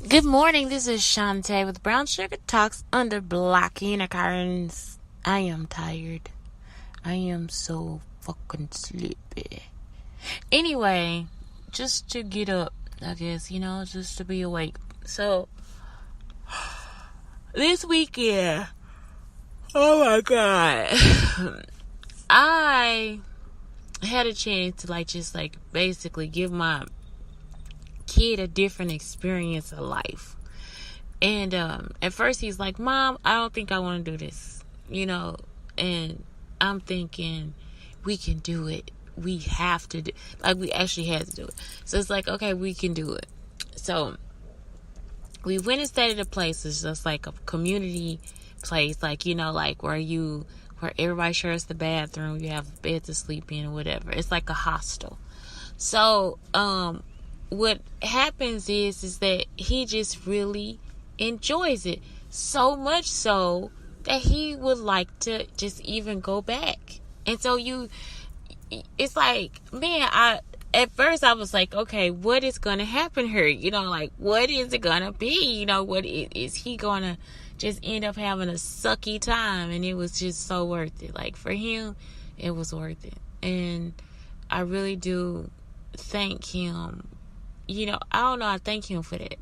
Good morning, this is Shantae with Brown Sugar Talks under Black Unicorns. I am tired. I am so fucking sleepy. Anyway, just to get up, I guess, just to be awake. So, this weekend, oh my god, I had a chance to basically give my kid a different experience of life. And at first he's like, Mom, I don't think I want to do this, and I'm thinking we can do it. We have to do, we actually had to do it. So it's like, okay, we can do it. So we went and stayed at a place. It's just like a community place, where everybody shares the bathroom, you have a bed to sleep in or whatever. It's like a hostel. So what happens is that he just really enjoys it, so much so that he would like to just even go back. And so it's like, man, at first I was like, okay, what is gonna happen here? What is it gonna be? What is he gonna just end up having a sucky time? And it was just so worth it. Like, for him, it was worth it. And I really do thank him. I don't know, I thank him for that.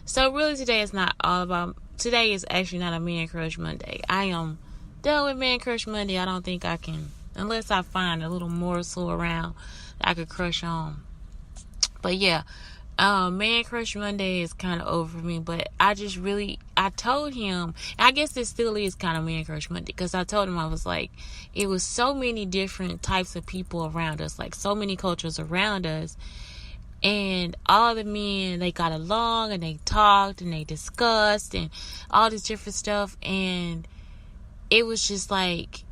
So really today is actually not a Man Crush Monday. I am done with Man Crush Monday. I don't think I can, unless I find a little morsel around that I could crush on. But yeah, Man Crush Monday is kind of over me. But I told him, I guess it still is kind of Man Crush Monday, because I told him, I was like, it was so many different types of people around us, like so many cultures around us. And all the men, they got along and they talked and they discussed and all this different stuff. And it was just like,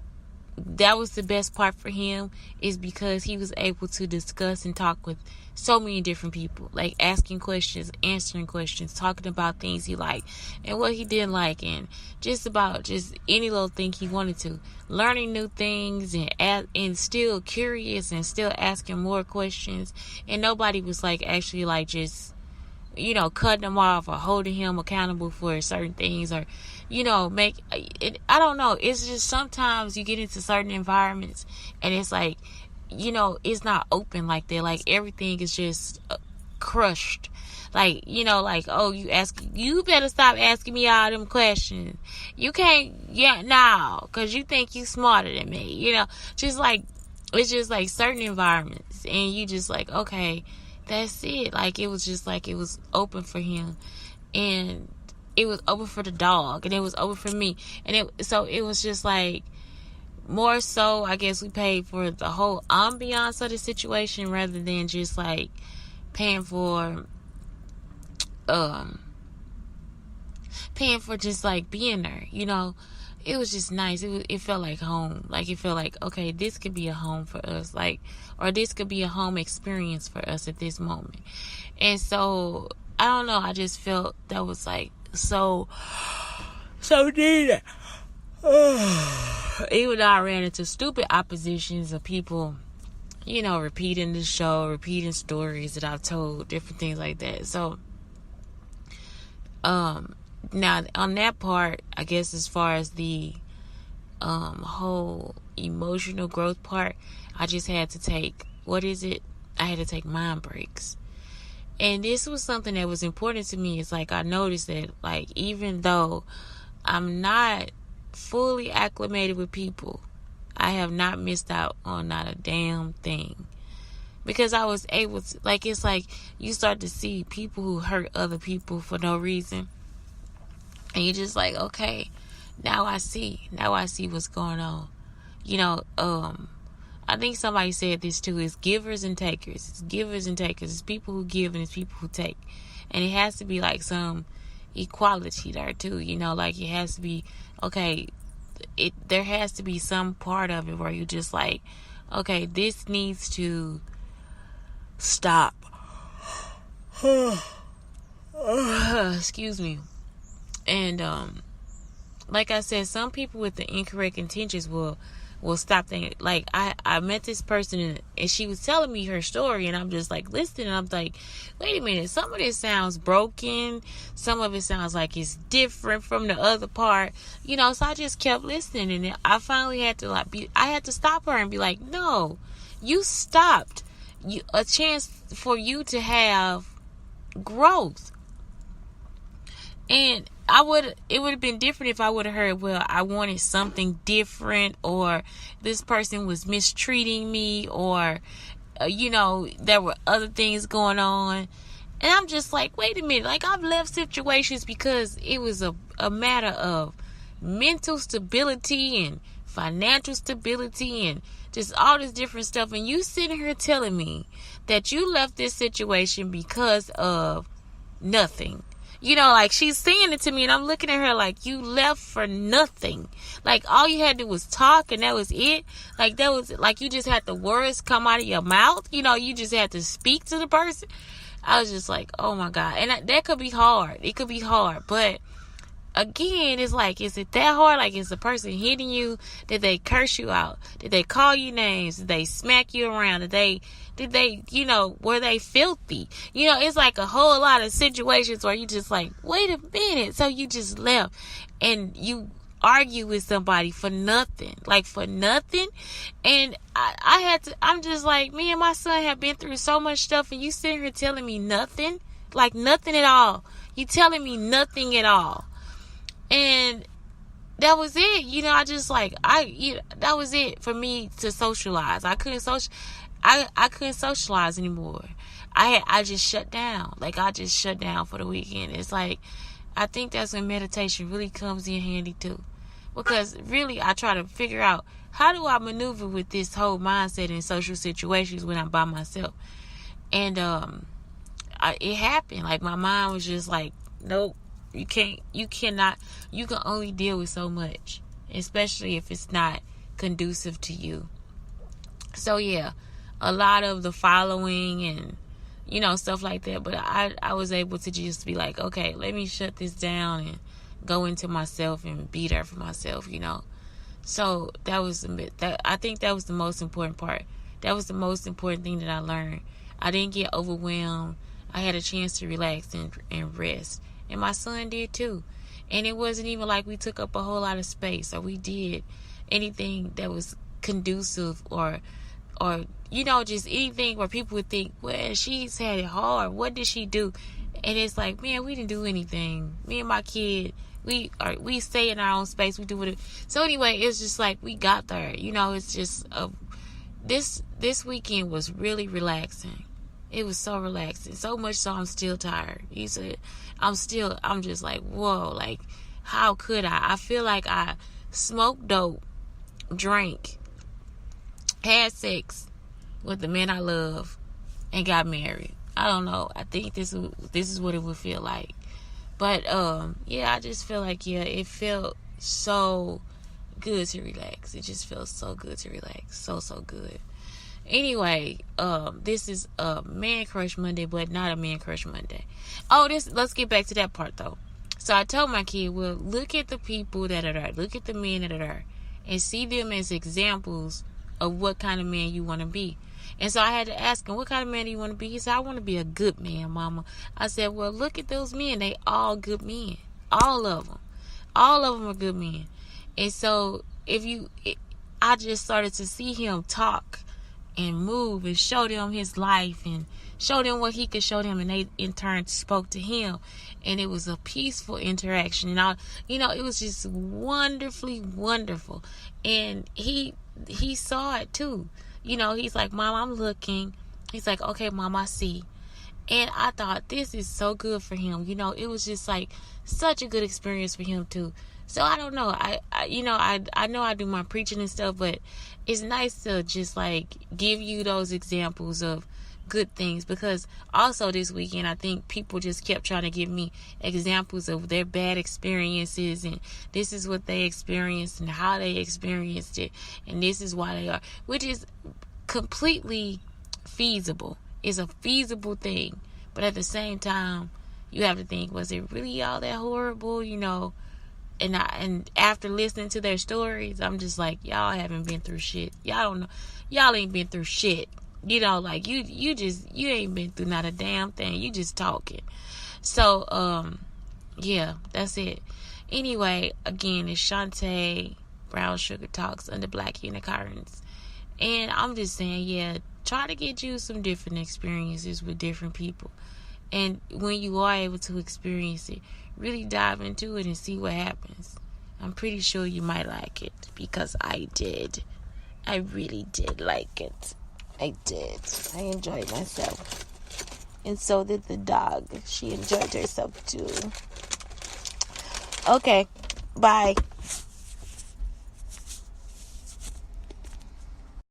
that was the best part for him, is because he was able to discuss and talk with so many different people, like asking questions, answering questions, talking about things he liked and what he didn't like, and just about just any little thing he wanted to, learning new things and still curious and still asking more questions. And nobody was actually just cutting him off or holding him accountable for certain things, or make it, I don't know, it's just sometimes you get into certain environments and it's like, it's not open like that. Like, everything is just crushed. Oh, you better stop asking me all them questions. You can't, cause you think you smarter than me, just like, it's just like certain environments, and you just like, okay, that's it. Like, it was just like, it was open for him, and it was open for the dog, and it was open for me, and it was just like, more so, I guess we paid for the whole ambiance of the situation, rather than just like paying for just like being there. It was just nice. It felt like home. Like, it felt like, okay, this could be a home for us, or this could be a home experience for us at this moment. And so, I don't know, I just felt that was like so needed. Even though I ran into stupid oppositions of people, repeating the show, repeating stories that I've told, different things like that. So, now on that part, I guess as far as the whole emotional growth part, I just had to take, I had to take mind breaks. And this was something that was important to me. It's like, I noticed that, like, even though I'm not fully acclimated with people, I have not missed out on not a damn thing, because I was able to, it's like you start to see people who hurt other people for no reason, and you're just like, okay, now I see what's going on. I think somebody said this too, it's givers and takers. It's givers and takers. It's people who give and it's people who take. And it has to be like some equality there too, like, it has to be, okay, there has to be some part of it where you just like, okay, this needs to stop. Excuse me. And like I said, some people with the incorrect intentions will Well, stop thinking. Like, I met this person and she was telling me her story, and I'm just like listening. And I'm like, wait a minute. Some of this sounds broken. Some of it sounds like it's different from the other part. So I just kept listening, and I finally had to I had to stop her and be like, no, you stopped. A chance for you to have growth. And it would have been different if I would have heard, well, I wanted something different, or this person was mistreating me, or, there were other things going on. And I'm just like, wait a minute. Like, I've left situations because it was a matter of mental stability and financial stability and just all this different stuff. And you sitting here telling me that you left this situation because of nothing. Like, she's saying it to me, and I'm looking at her like, you left for nothing. Like, all you had to do was talk, and that was it. Like, that was like, you just had the words come out of your mouth. You just had to speak to the person. I was just like, oh my God. And that could be hard. It could be hard. But again, it's like, is it that hard? Like, is the person hitting you? Did they curse you out? Did they call you names? Did they smack you around? Did they, were they filthy? It's like a whole lot of situations where you just like, wait a minute. So you just left and you argue with somebody for nothing. Like, for nothing. And I'm just like, me and my son have been through so much stuff, and you sitting here telling me nothing? Like, nothing at all. You telling me nothing at all. And that was it. I just like, that was it for me to socialize. I couldn't socialize anymore. I just shut down. Like, I just shut down for the weekend. It's like, I think that's when meditation really comes in handy too. Because really, I try to figure out, how do I maneuver with this whole mindset in social situations when I'm by myself? And it happened. Like, my mind was just like, nope. You cannot, you can only deal with so much, especially if it's not conducive to you. So yeah, a lot of the following and, stuff like that. But I was able to just be like, okay, let me shut this down and go into myself and be there for myself, So I think that was the most important part. That was the most important thing that I learned. I didn't get overwhelmed. I had a chance to relax and rest. And my son did too. And it wasn't even like we took up a whole lot of space, or we did anything that was conducive or just anything where people would think, well, she's had it hard. What did she do? And it's like, man, we didn't do anything. Me and my kid, we stay in our own space. We do what it. So anyway, it's just like we got there. It's just this weekend was really relaxing. It was so relaxing. So much so I'm still tired. He said, I'm just like, whoa, like, how could I? I feel like I smoked dope, drank, had sex with the man I love, and got married. I don't know. I think this is what it would feel like. But, yeah, I just feel like, yeah, it felt so good to relax. It just feels so good to relax. So good. Anyway, this is a Man Crush Monday, but not a Man Crush Monday. Let's get back to that part though. So I told my kid, well, look at the people that are there. Look at the men that are there and see them as examples of what kind of man you want to be. And so I had to ask him, what kind of man do you want to be? He said, I want to be a good man, Mama. I said, well, look at those men. They all good men. All of them. All of them are good men. And so I just started to see him talk and move and show them his life and show them what he could show them, and they in turn spoke to him, and it was a peaceful interaction, and it was just wonderfully wonderful. And he saw it too. He's like, Mom, I'm looking. He's like, okay, Mom, I see. And I thought, this is so good for him. It was just like such a good experience for him too. So I don't know. I know I do my preaching and stuff, but it's nice to just like give you those examples of good things, because also this weekend I think people just kept trying to give me examples of their bad experiences, and this is what they experienced and how they experienced it, and this is why they are, which is completely feasible. It's a feasible thing, but at the same time you have to think, was it really all that horrible? And after listening to their stories, I'm just like, y'all haven't been through shit. Y'all don't know. Y'all ain't been through shit. You know, like you ain't been through not a damn thing. You just talking. So, yeah, that's it. Anyway, again, it's Shantae, Brown Sugar Talks under Black Unicorns. And I'm just saying, yeah, try to get you some different experiences with different people. And when you are able to experience it, really dive into it and see what happens. I'm pretty sure you might like it, because I did. I really did like it. I did. I enjoyed myself. And so did the dog. She enjoyed herself too. Okay. Bye.